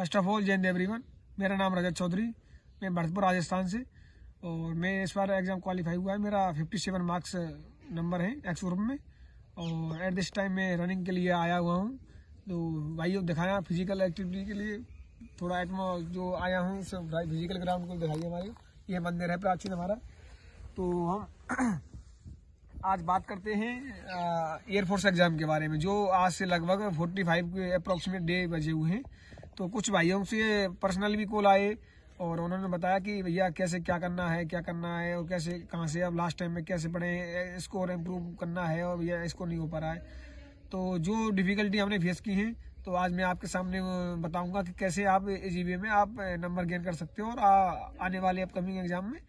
First of all जय Hind everyone. मेरा नाम रजत चौधरी, मैं भरतपुर राजस्थान से, और मैं इस बार एग्ज़ाम क्वालिफाई हुआ है। मेरा 57 मार्क्स नंबर है एक्स ग्रुप में, और एट दिस टाइम मैं रनिंग के लिए आया हुआ हूँ। तो भाइयों दिखाया फिजिकल एक्टिविटी के लिए थोड़ा एटमो जो आया हूँ सब भाई फिजिकल ग्राउंड को दिखाइए। हमारे ये मंदिर है प्राचीन हमारा। तो हम आज बात करते हैं एयरफोर्स एग्जाम के बारे में, जो आज से लगभग 45 के अप्रोक्सीमेट डे बजे हुए हैं। तो कुछ भाइयों से पर्सनल भी कॉल आए और उन्होंने बताया कि भैया कैसे क्या करना है और कैसे कहाँ से अब लास्ट टाइम में कैसे पढ़े, स्कोर इम्प्रूव करना है और भैया इसको नहीं हो पा रहा है। तो जो डिफिकल्टी हमने फेस की है तो आज मैं आपके सामने बताऊंगा कि कैसे आप जीबीए में आप नंबर गेन कर सकते हो और आने वाले अपकमिंग एग्जाम में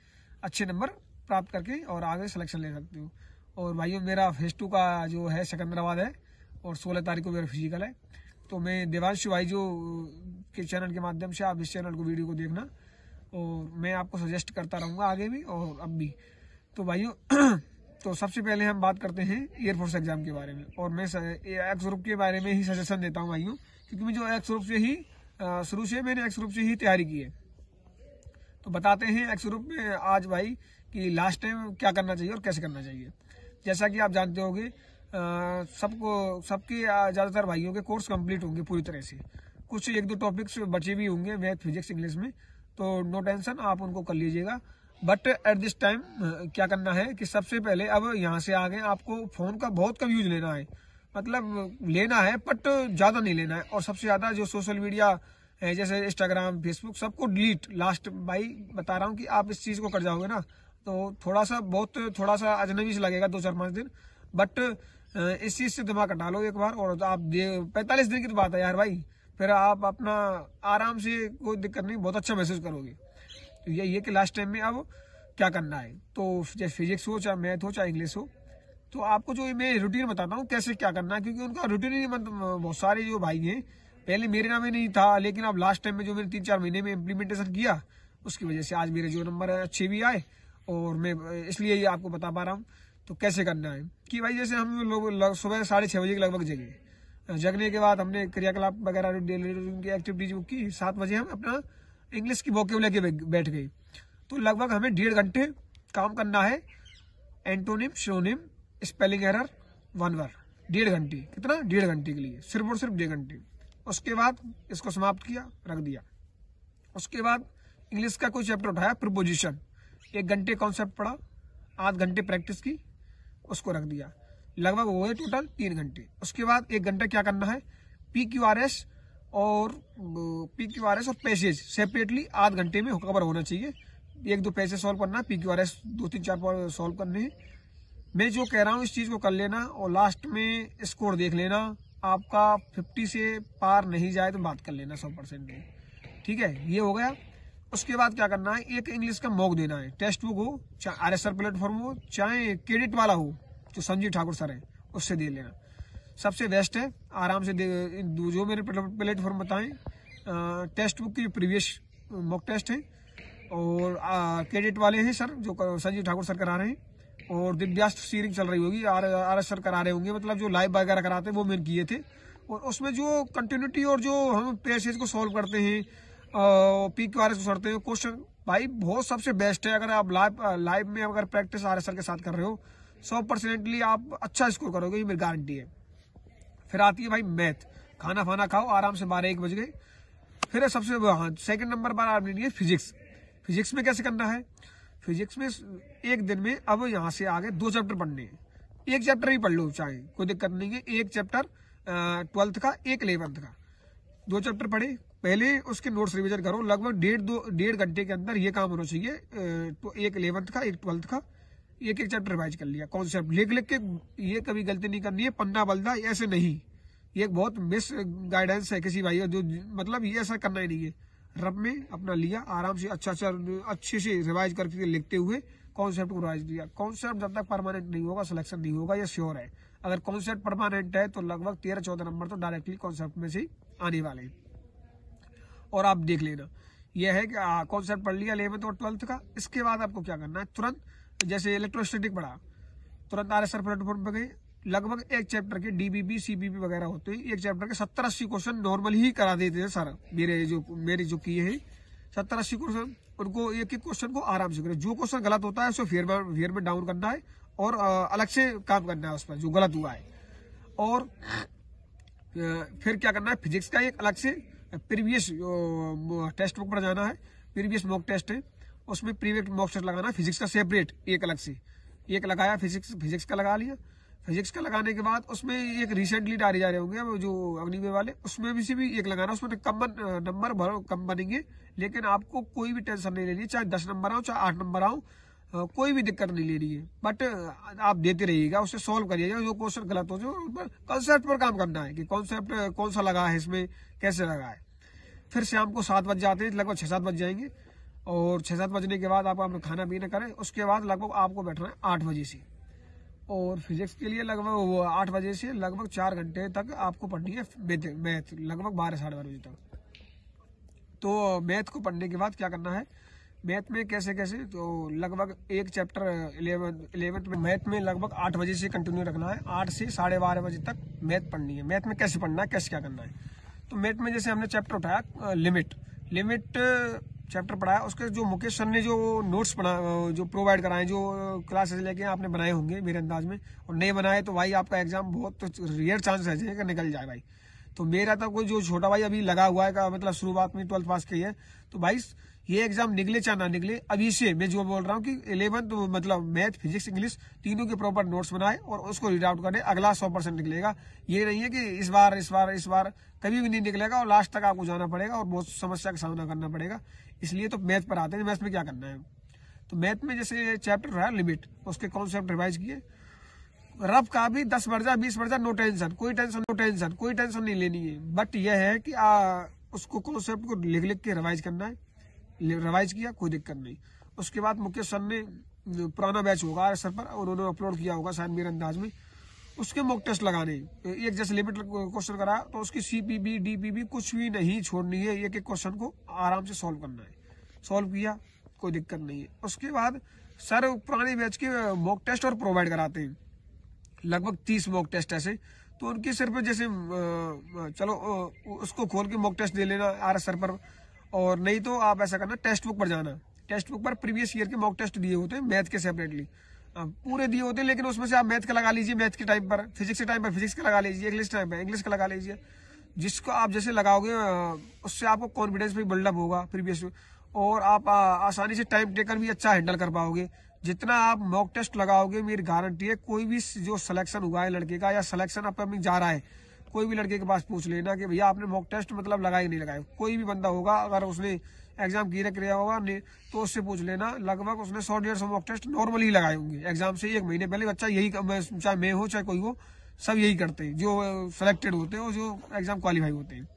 अच्छे नंबर प्राप्त करके और आगे सिलेक्शन ले सकते हो। और भाइयों मेरा फेज 2 का जो है सिकंदराबाद है और 16 तारीख को मेरा फिजिकल है। तो मैं देवांशु भाई जो के चैनल के माध्यम से आप इस चैनल को वीडियो को देखना, और मैं आपको सजेस्ट करता रहूँगा आगे भी और अब भी। तो भाइयों तो सबसे पहले हम बात करते हैं एयरफोर्स एग्जाम के बारे में, और मैं एक्स ग्रुप के बारे में ही सजेशन देता हूँ भाइयों, क्योंकि मैं जो एक्स ग्रुप से ही शुरू से मैंने एक्स ग्रुप से ही तैयारी की है। तो बताते हैं एक्स ग्रुप में आज भाई कि लास्ट टाइम क्या करना चाहिए और कैसे करना चाहिए। जैसा कि आप जानते होंगे सबके ज़्यादातर भाइयों के कोर्स कंप्लीट होंगे पूरी तरह से, कुछ एक दो टॉपिक्स बचे भी होंगे मैथ फिजिक्स इंग्लिश में, तो नो टेंशन आप उनको कर लीजिएगा। बट एट दिस टाइम क्या करना है कि सबसे पहले अब यहाँ से आगे आपको फोन का बहुत कम यूज लेना है, मतलब लेना है बट ज़्यादा नहीं लेना है। और सबसे ज़्यादा जो सोशल मीडिया है जैसे इंस्टाग्राम फेसबुक सबको डिलीट। लास्ट भाई बता रहा हूँ कि आप इस चीज़ को कर जाओगे ना तो थोड़ा सा अजनबी से लगेगा 2-4-5 दिन, बट इस चीज़ से दिमाग हटा लो एक बार। और आप 45 दिन की तो बात है यार भाई, फिर आप अपना आराम से कोई दिक्कत नहीं बहुत अच्छा महसूस करोगे। तो यही है कि लास्ट टाइम में अब क्या करना है। तो चाहे फिजिक्स हो चाहे मैथ हो चाहे इंग्लिश हो, तो आपको जो मैं रूटीन बताता हूँ कैसे क्या करना है, क्योंकि उनका रूटीन ही बहुत सारे जो भाई हैं पहले मेरे नाम में नहीं था, लेकिन अब लास्ट टाइम में जो मैंने 3-4 महीने में इम्प्लीमेंटेशन किया उसकी वजह से आज मेरे जो नंबर अच्छे भी आए, और मैं इसलिए ये आपको बता पा रहा हूँ। तो कैसे करना है कि भाई जैसे हम लोग सुबह 6:30 बजे के लगभग जगने के बाद हमने क्रियाकलाप वगैरह डेली की एक्टिविटीज की। 7 बजे हम अपना इंग्लिश की वोकेबुलरी लेके बैठ गए। तो लगभग हमें 1.5 घंटे काम करना है, antonym synonym spelling error 1 word. 1.5 घंटे, कितना 1.5 घंटे के लिए सिर्फ और सिर्फ 1.5 घंटे। उसके बाद इसको समाप्त किया, रख दिया। उसके बाद इंग्लिश का कोई चैप्टर उठाया प्रीपोजिशन, 1 घंटे कॉन्सेप्ट पढ़ा, आध घंटे प्रैक्टिस की, उसको रख दिया। लगभग वो है टोटल 3 घंटे। उसके बाद 1 घंटा क्या करना है, PQRS और पैसेज सेपरेटली आध घंटे में कवर होना चाहिए। 1-2 पैसेज सॉल्व करना है, PQRS 2-3-4 सॉल्व करने हैं। मैं जो कह रहा हूँ इस चीज को कर लेना, और लास्ट में स्कोर देख लेना। आपका 50 से पार नहीं जाए तो बात कर लेना 100% में, ठीक है। ये हो गया। उसके बाद क्या करना है, एक इंग्लिश का मॉक देना है। टेक्स्ट बुक हो चाहे RSR प्लेटफॉर्म हो चाहे क्रेडिट वाला हो जो संजीव ठाकुर सर है उससे दे लेना, सबसे बेस्ट है। आराम से जो मेरे प्लेटफॉर्म बताएं, टेक्स्ट बुक की प्रीवियस मॉक टेस्ट है, और क्रेडिट वाले हैं सर जो संजीव ठाकुर सर करा रहे हैं, और दिव्यास्त सीरिंग चल रही होगी, RS सर करा रहे होंगे, मतलब जो लाइव वगैरह कराते हैं वो मैंने किए थे। और उसमें जो कंटिन्यूटी और जो हम पैसेज को सॉल्व करते हैं, PQRS को करते हैं क्वेश्चन, भाई बहुत सबसे बेस्ट है। अगर आप लाइव में अगर प्रैक्टिस RS सर के साथ कर रहे हो 100% आप अच्छा स्कोर करोगे, ये मेरी गारंटी है। फिर आती है भाई मैथ, खाना फाना खाओ आराम से 12-1 बज गए। फिर सबसे सेकंड नंबर पर आप लीजिए फिजिक्स। फिजिक्स में कैसे करना है, फिजिक्स में एक दिन में अब यहाँ से आगे 2 चैप्टर पढ़ने हैं। एक चैप्टर ही पढ़ लो चाहे, कोई दिक्कत नहीं है। एक चैप्टर 12th का, एक 11th का, 2 चैप्टर पढ़े। पहले उसके नोट्स रिवीजन करो। लगभग 1.5 घंटे के अंदर ये काम होना चाहिए। तो एक 11th का, एक 12th का, एक चैप्टर रिवाइज कर लिया। कॉन्सेप्ट लिख के, ये कभी गलती नहीं करनी है, पन्ना बलदा ऐसे नहीं। ये एक बहुत मिस गाइडेंस है किसी भाई का, जो मतलब ये ऐसा करना ही नहीं है। रब में अपना लिया आराम से, अच्छे से रिवाइज करके लिखते हुए कॉन्सेप्ट को रिवाइज दिया। कॉन्सेप्ट जब तक परमानेंट नहीं होगा सिलेक्शन नहीं होगा, ये श्योर है। अगर कॉन्सेप्ट परमानेंट है तो लगभग 13-14 नंबर तो डायरेक्टली कॉन्सेप्ट में से ही आने वाले हैं। और आप देख लेना, यह है कि कॉन्सेप्ट पढ़ लिया 11th और 12th का। इसके बाद आपको क्या करना है, तुरंत जैसे इलेक्ट्रोस्टैटिक पढ़ा, तुरंत RSR प्लेटफॉर्म पे गए, लगभग एक चैप्टर के डीबीबी सीबीबी वगैरह होते हैं, एक चैप्टर के 70-80 क्वेश्चन नॉर्मल ही करा देते हैं सर। मेरे जो किए हैं 70-80 क्वेश्चन, उनको एक एक क्वेश्चन को आराम से करें। जो क्वेश्चन गलत होता है उसको फेयर में डाउन करना है और अलग से काम करना है उस पर जो गलत हुआ है। और फिर क्या करना है, फिजिक्स का एक अलग से प्रीवियस टेक्स्ट बुक पर जाना है, प्रीवियस मॉक टेस्ट है, उसमें प्रीवियस मॉक टेस्ट लगाना है। फिजिक्स का सेपरेट एक अलग से एक लगाया, फिजिक्स का लगा लिया। फिजिक्स का लगाने के बाद उसमें एक रिसेंटली डाले जा रहे होंगे जो अग्निवीर वाले, उसमें भी से भी एक लगाना। उसमें कम नंबर भरो, कम बनेंगे, लेकिन आपको कोई भी टेंशन नहीं लेनी है, चाहे 10 नंबर आओ चाहे 8 नंबर आओ, कोई भी दिक्कत नहीं ले रही है। बट आप देते रहिएगा, उसे सॉल्व करिएगा। जो क्वेश्चन गलत हो जो कॉन्सेप्ट पर काम करना है कि कॉन्सेप्ट कौन सा लगा है, इसमें कैसे लगा है। फिर शाम को 7 बज जाते हैं, लगभग 6-7 बज जाएंगे। और 6-7 बजने के बाद आप अपना खाना पीना करें। उसके बाद लगभग आपको बैठना है 8 बजे से, और फिजिक्स के लिए लगभग 8 बजे से लगभग 4 घंटे तक आपको पढ़नी है मैथ, लगभग 12-12:30 बजे तक। तो मैथ को पढ़ने के बाद क्या करना है, मैथ में कैसे तो लगभग एक चैप्टर 11th में मैथ में लगभग 8 बजे से कंटिन्यू रखना है। 8 से 12:30 बजे तक मैथ पढ़नी है। मैथ में कैसे पढ़ना है, कैसे क्या करना है, तो मैथ में जैसे हमने चैप्टर उठाया लिमिट चैप्टर पढ़ाया, उसके जो मुकेश सर ने जो नोट्स जो प्रोवाइड कराए, जो क्लासेस लेके आपने बनाए होंगे मेरे अंदाज में, और नहीं बनाए तो भाई आपका एग्जाम बहुत रेयर चांस है कि निकल जाए भाई। तो मेरा तो कोई जो छोटा भाई अभी लगा हुआ है का मतलब शुरुआत में 12th पास की है, तो भाई ये एग्जाम निकले चाहे ना निकले, अभी से मैं जो बोल रहा हूँ कि 11th मतलब मैथ फिजिक्स इंग्लिश तीनों के प्रॉपर नोट्स बनाए और उसको रीड आउट करें, अगला 100% निकलेगा। ये नहीं है कि इस बार कभी भी नहीं निकलेगा और लास्ट तक आपको जाना पड़ेगा और बहुत समस्या का सामना करना पड़ेगा। इसलिए तो मैथ पर आते हैं। मैथ में क्या करना है, तो मैथ में जैसे चैप्टर रहा लिमिट, उसके कॉन्सेप्ट रिवाइज किए। रफ का भी 10 बढ़ जाए 20 बढ़ जाए, नो टेंशन, कोई टेंशन नहीं लेनी है। बट यह है कि उसको कॉन्सेप्ट को लिख के रिवाइज करना है। रिवाइज किया, कोई दिक्कत नहीं। उसके बाद मुकेश सर ने पुराना बैच होगा सर पर, उन्होंने अपलोड किया होगा शायद मेरे अंदाज में, उसके मॉक टेस्ट लगाने। एक जैसे लिमिट क्वेश्चन करा तो उसकी सीपीबी डीपीबी कुछ भी नहीं छोड़नी है, एक क्वेश्चन को आराम से सॉल्व करना है। सॉल्व किया, कोई दिक्कत नहीं है। उसके बाद सर पुराने बैच के मॉक टेस्ट और प्रोवाइड कराते हैं, लगभग 30 मॉक टेस्ट ऐसे। तो उनके सिर पर जैसे चलो उसको खोल के मॉक टेस्ट दे लेना आरएस सर पर, और नहीं तो आप ऐसा करना टेक्स्ट बुक पर जाना। टेक्स्ट बुक पर प्रीवियस ईयर के मॉक टेस्ट दिए होते हैं मैथ के सेपरेटली, पूरे दिए होते हैं, लेकिन उसमें से आप मैथ का लगा लीजिए मैथ के टाइम पर, फिजिक्स के टाइम पर फिजिक्स का लगा लीजिए, इंग्लिश टाइम पर इंग्लिश का लगा लीजिए। जिसको आप जैसे लगाओगे उससे आपको कॉन्फिडेंस भी बिल्डअप होगा प्रीवियस, और आप आसानी से टाइम टेकर भी अच्छा हैंडल कर पाओगे। जितना आप मॉक टेस्ट लगाओगे, मेरी गारंटी है कोई भी जो सिलेक्शन हुआ है लड़के का या सिलेक्शन अपकमिंग जा रहा है, कोई भी लड़के के पास पूछ लेना कि भैया आपने मॉक टेस्ट मतलब लगाया नहीं लगाया। कोई भी बंदा होगा अगर उसने एग्जाम किया होगा तो उससे पूछ लेना, लगभग उसने 100-150 मॉक टेस्ट नॉर्मली लगाए होंगे एग्जाम से 1 महीने पहले। बच्चा यही, चाहे मैं हो चाहे कोई हो, सब यही करते हैं जो सिलेक्टेड होते हैं और जो एग्जाम क्वालिफाई होते हैं।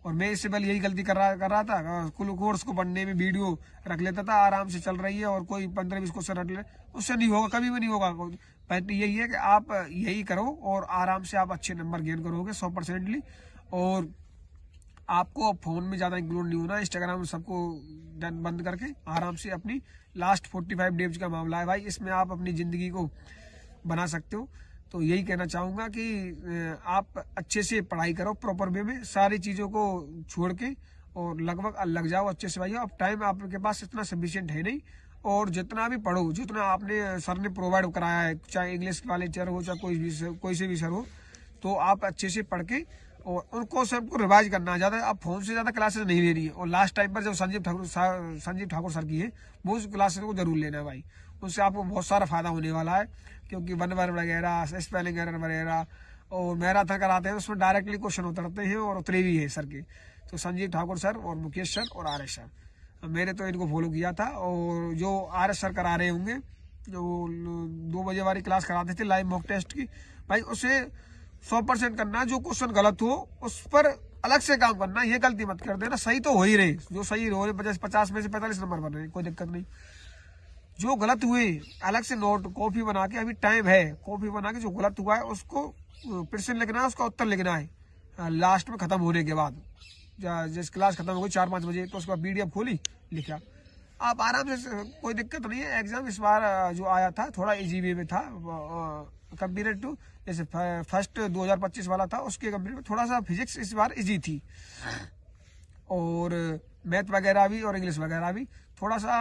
और मैं इससे पहले यही गलती कर रहा था, कोर्स को पढ़ने में वीडियो रख लेता था, आराम से चल रही है और कोई 15-20 क्वेश्चन रख ले, उससे नहीं होगा, कभी भी नहीं होगा। पहले यही है कि आप यही करो और आराम से आप अच्छे नंबर गेन करोगे 100%ली। और आपको फोन में ज्यादा इंक्लूड नहीं होना, इंस्टाग्राम सबको बंद करके आराम से अपनी लास्ट 45 डेज का मामला है भाई, इसमें आप अपनी जिंदगी को बना सकते हो। तो यही कहना चाहूंगा कि आप अच्छे से पढ़ाई करो प्रॉपर वे में, सारी चीजों को छोड़ के, और लगभग लग जाओ अच्छे से भाई। अब टाइम आपके पास इतना सफिशिएंट है नहीं, और जितना भी पढ़ो, जितना आपने सर ने प्रोवाइड कराया है, चाहे इंग्लिश वाले टीचर हो चाहे कोई से भी सर हो, तो आप अच्छे से पढ़ के और उनको सबको रिवाइज करना। ज्यादा आप फोन से ज्यादा क्लासेस नहीं ले रही है। और लास्ट टाइम पर जब संजीव ठाकुर सर की है, वो उस क्लासेस को जरूर लेना है भाई, उससे आपको बहुत सारा फायदा होने वाला है। क्योंकि 1 वर्ड वगैरह, स्पेलिंग एरर वगैरह और मैराथन कराते हैं, उसमें डायरेक्टली क्वेश्चन उतरते हैं और उतरे भी है सर के। तो संजीव ठाकुर सर और मुकेश सर और आरएस सर, मैंने तो इनको फॉलो किया था। और जो आरएस सर करा रहे होंगे, जो 2 बजे वाली क्लास कराते थे लाइव मॉक टेस्ट की, भाई उसे 100% करना। जो क्वेश्चन गलत हो उस पर अलग से काम करना, ये गलती मत कर देना। सही तो हो ही रहे, जो सही हो रहे 50 में से 45 नंबर बन रहे, कोई दिक्कत नहीं। जो गलत हुए अलग से नोट कॉपी बना के, अभी टाइम है, कॉपी बना के जो गलत हुआ है उसको प्रश्न लिखना है, उसका उत्तर लिखना है लास्ट में खत्म होने के बाद। जिस क्लास खत्म हो गई 4-5 बजे, तो उसका PDF खोली, लिखा, आप आराम से, कोई दिक्कत नहीं है। एग्जाम इस बार जो आया था थोड़ा इजी वे में था, कंपेयर टू जैसे फर्स्ट 2025 वाला था उसके कंपेयर में थोड़ा सा फिजिक्स इस बार इजी थी, और मैथ वगैरह भी और इंग्लिश वगैरह भी थोड़ा सा